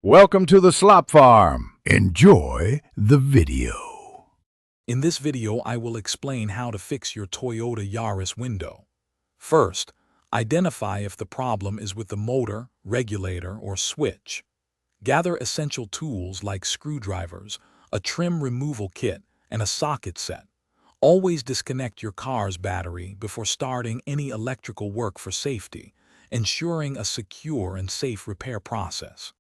Welcome to the Slop Farm. Enjoy the video. In this video, I will explain how to fix your Toyota Yaris window. First, identify if the problem is with the motor, regulator, or switch. Gather essential tools like screwdrivers, a trim removal kit, and a socket set. Always disconnect your car's battery before starting any electrical work for safety, ensuring a secure and safe repair process.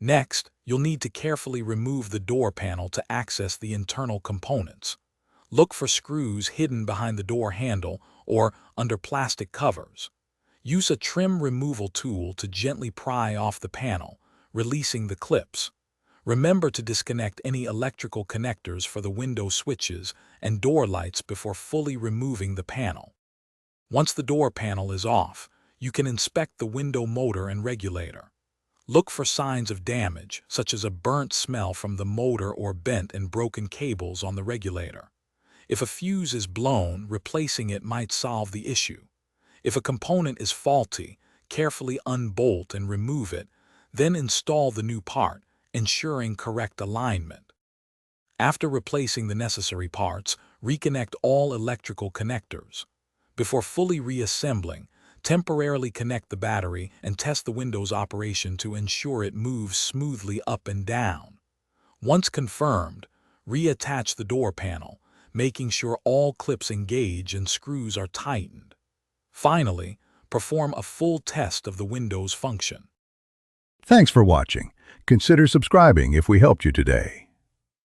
Next, you'll need to carefully remove the door panel to access the internal components. Look for screws hidden behind the door handle or under plastic covers. Use a trim removal tool to gently pry off the panel, releasing the clips. Remember to disconnect any electrical connectors for the window switches and door lights before fully removing the panel. Once the door panel is off, you can inspect the window motor and regulator. Look for signs of damage, such as a burnt smell from the motor or bent and broken cables on the regulator. If a fuse is blown, replacing it might solve the issue. If a component is faulty, carefully unbolt and remove it, then install the new part, ensuring correct alignment. After replacing the necessary parts, reconnect all electrical connectors. Before fully reassembling, temporarily connect the battery and test the window's operation to ensure it moves smoothly up and down. Once confirmed, reattach the door panel, making sure all clips engage and screws are tightened. Finally, perform a full test of the window's function. Thanks for watching. Consider subscribing if we helped you today.